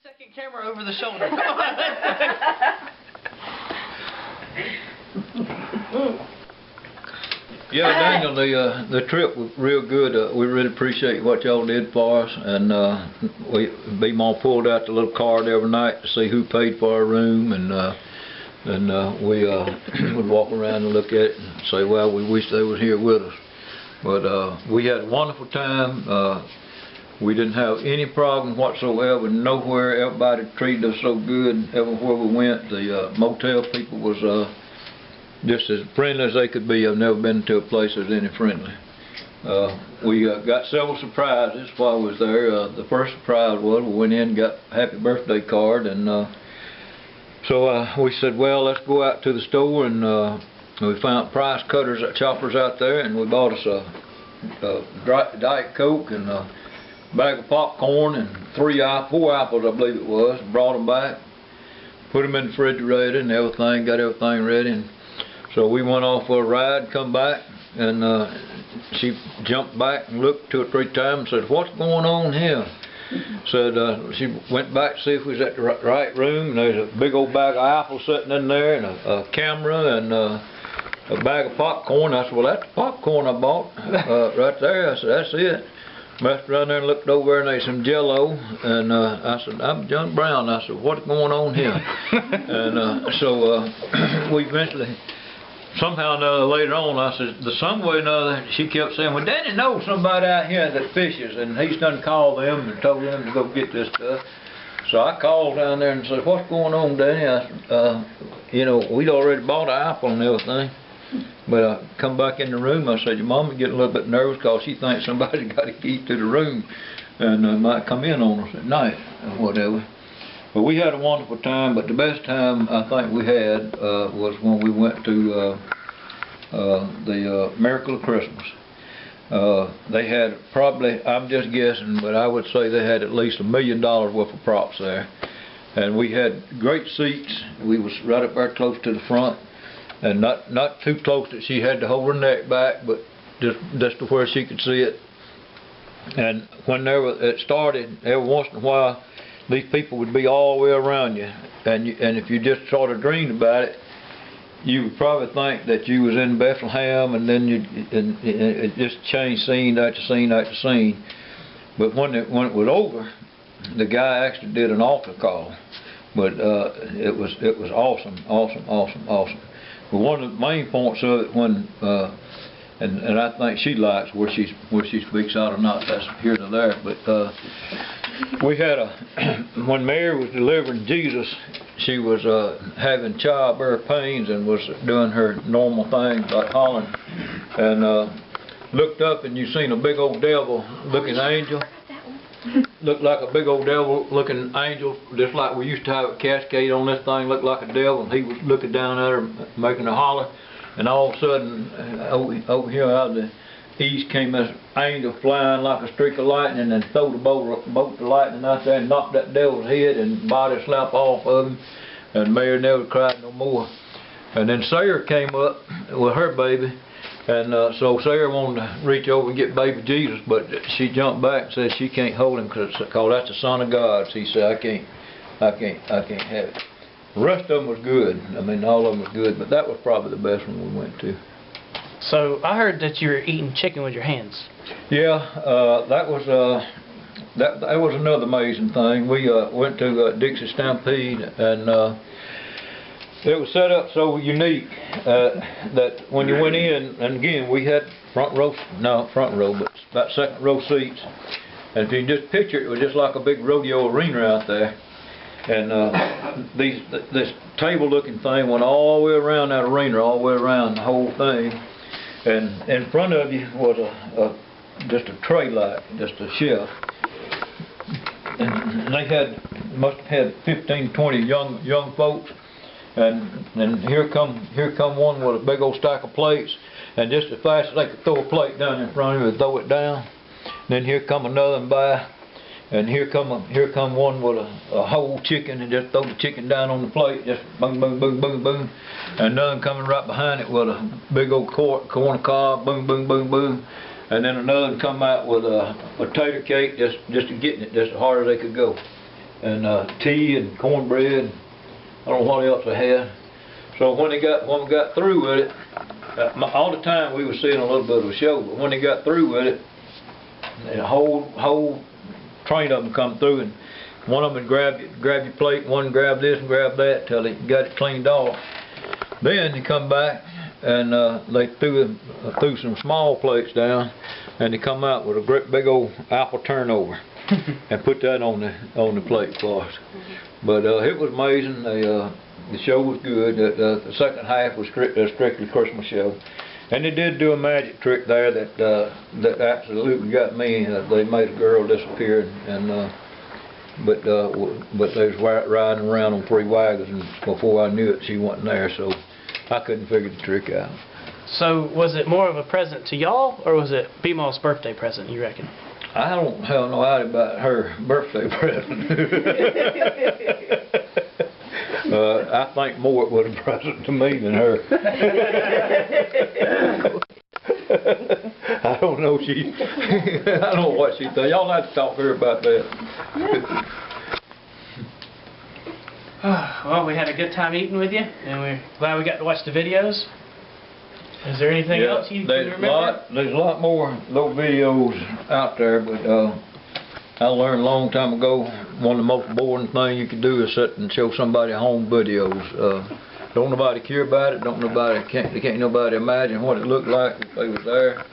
Second camera over the shoulder. Come on. Yeah, Daniel, the trip was real good. We really appreciate what y'all did for us, and B-Mall pulled out the little card every night to see who paid for our room, and we would walk around and look at it and say, well, we wish they was here with us. But we had a wonderful time. We didn't have any problem whatsoever, nowhere. Everybody treated us so good everywhere we went. The motel people was just as friendly as they could be. I've never been to a place that was any friendly. We got several surprises while I was there. The first surprise was we went in and got a happy birthday card, and so we said, well, let's go out to the store, and we found price cutters at Choppers out there, and we bought us a Diet Coke and a bag of popcorn and 4 apples, I believe it was, and brought them back, put them in the refrigerator and everything, got everything ready. And so we went off for a ride, come back, and she jumped back and looked 2 or 3 times and said, what's going on here? Said she went back to see if we was at the right room, and there's a big old bag of apples sitting in there, and a camera, and a bag of popcorn. I said, well, that's the popcorn I bought right there. I said, that's it. Messed around there and looked over, and there's some Jello, and I said, I'm John Brown. I said, what's going on here? And so we eventually, somehow or another, later on, I said, some way or another, she kept saying, well, Danny knows somebody out here that fishes, and he's done called them and told them to go get this stuff. So I called down there and said, what's going on, Danny? I said, you know, we'd already bought an apple and everything. But I come back in the room, I said, your mama getting a little bit nervous because she thinks somebody's got a key to the room and might come in on us at night or whatever. But we had a wonderful time, but the best time I think we had was when we went to the Miracle of Christmas. They had probably, I'm just guessing, but I would say they had at least $1 million worth of props there. And we had great seats. We was right up there close to the front, and not too close that she had to hold her neck back, but just to where she could see it. And whenever it started, every once in a while, these people would be all the way around you, and if you just sort of dreamed about it, you would probably think that you was in Bethlehem, and then it just changed scene after scene after scene. But when it was over, the guy actually did an altar call. But it was awesome. But one of the main points of it, when and I think she likes where she speaks out or not, that's here to there. But we had when Mary was delivering Jesus, she was having childbirth pains and was doing her normal things like hollering, and looked up, and you seen a big old devil looking angel. Looked like a big old devil looking angel, just like we used to have a cascade on this thing, looked like a devil, and he was looking down at her making a holler, and all of a sudden over here out of the east came this angel flying like a streak of lightning and threw the bolt of lightning out there and knocked that devil's head and body slap off of him, and Mary never cried no more. And then Sarah came up with her baby, and so Sarah wanted to reach over and get baby Jesus, but she jumped back and said she can't hold him because that's the Son of God. She said, I can't have it. The rest of them was good. I mean, all of them was good, but that was probably the best one we went to. So I heard that you were eating chicken with your hands. Yeah, that was another amazing thing. We went to Dixie Stampede, and it was set up so unique that when you went in, and again we had front row, but about second row seats, and if you can just picture it, it was just like a big rodeo arena out there. And this table looking thing went all the way around that arena, all the way around the whole thing. And in front of you was just a tray light, just a shelf. And they must have had 15, 20 young folks. And here come one with a big old stack of plates. And just as fast as they could throw a plate down in front of you, they'd throw it down. And then here come another and by. And here come one with a whole chicken, and just throw the chicken down on the plate, just boom, boom, boom, boom, boom. And another coming right behind it with a big old corn cob, boom, boom, boom, boom. And then another come out with a potato cake, just getting it just as hard as they could go. and tea and cornbread. I don't know what else they had. So when we got through with it, all the time we were seeing a little bit of a show, but when they got through with it, the whole train of them come through, and one of them would grab your plate, one grabbed this and grabbed that till they got it cleaned off. Then they come back and they threw some small plates down, and they come out with a great big old apple turnover and put that on the plate for us. But it was amazing. The show was good. The second half was strictly Christmas show, and they did do a magic trick there that absolutely got me. They made a girl disappear, but they was riding around on 3 wagons, and before I knew it, she wasn't there. So I couldn't figure the trick out. So was it more of a present to y'all, or was it B-Mall's birthday present, you reckon? I don't have no idea about her birthday present. I think more it was a present to me than her. I don't know I don't know what she thinks. Y'all have to talk to her about that. Well, we had a good time eating with you, and we're glad we got to watch the videos. Is there anything else you can remember? There's a lot more little videos out there, but I learned a long time ago one of the most boring things you could do is sit and show somebody home videos. Don't nobody care about it. Can't nobody imagine what it looked like if they was there,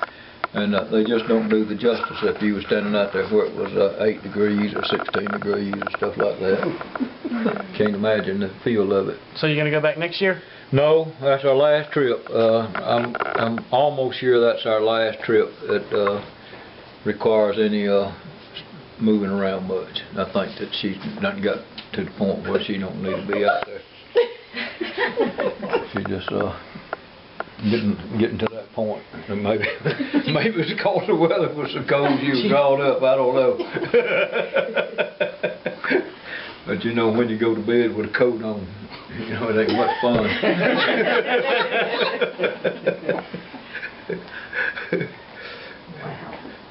and they just don't do the justice if you was standing out there where it was 8 degrees or 16 degrees and stuff like that. Can't imagine the feel of it. So you're gonna go back next year? No, that's our last trip. I'm almost sure that's our last trip that requires any moving around much. I think that she's not got to the point where she don't need to be out there. She just getting to that point. And maybe it's because the weather was so cold she was called up. I don't know. But you know, when you go to bed with a coat on, you know, it ain't much fun.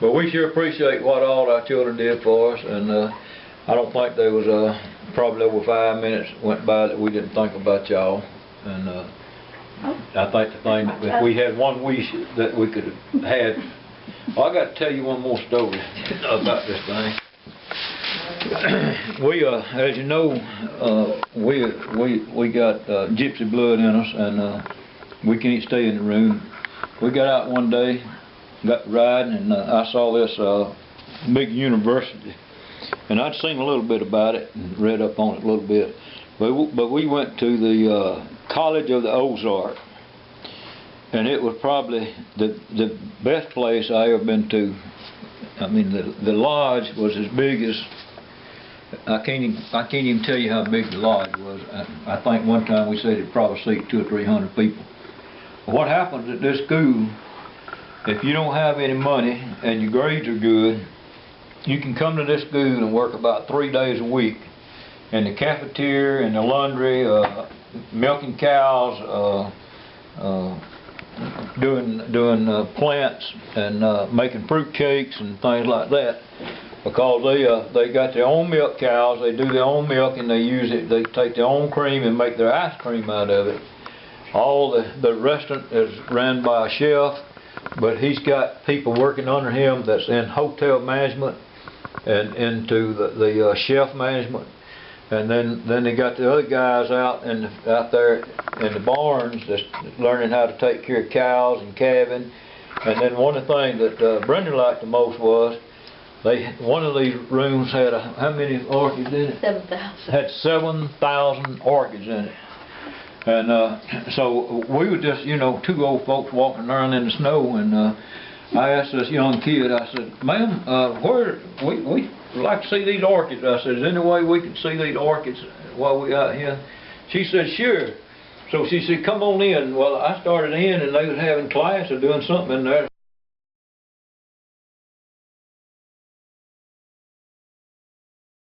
But we sure appreciate what all our children did for us, and I don't think there was probably over 5 minutes went by that we didn't think about y'all. And I think the thing that if we had one wish that we could have had, well, I got to tell you one more story about this thing. We, as you know, we got gypsy blood in us, and we can't stay in the room. We got out one day, got riding, and I saw this big university, and I'd seen a little bit about it and read up on it a little bit. But we went to the College of the Ozarks, and it was probably the best place I ever been to. I mean, the lodge was as big as, I can't even tell you how big the lodge was. I think one time we said it probably seat 200 or 300 people. What happens at this school, if you don't have any money and your grades are good, you can come to this school and work about 3 days a week in the cafeteria, in the laundry, milking cows, doing plants, and making fruit cakes and things like that. Because they got their own milk cows, they do their own milk, and they take their own cream and make their ice cream out of it. All the restaurant is ran by a chef, but he's got people working under him that's in hotel management and into the chef management. And then they got the other guys out there in the barns that's learning how to take care of cows and calving. And then one of the things that Brenda liked the most was one of these rooms had how many orchids in it? 7,000. Had 7,000 orchids in it. And so we were just, you know, 2 old folks walking around in the snow, and I asked this young kid, I said, "Ma'am, where we like to see these orchids." I said, "Is there any way we can see these orchids while we out here?" She said, "Sure." So she said, "Come on in." Well, I started in, and they was having class or doing something in there.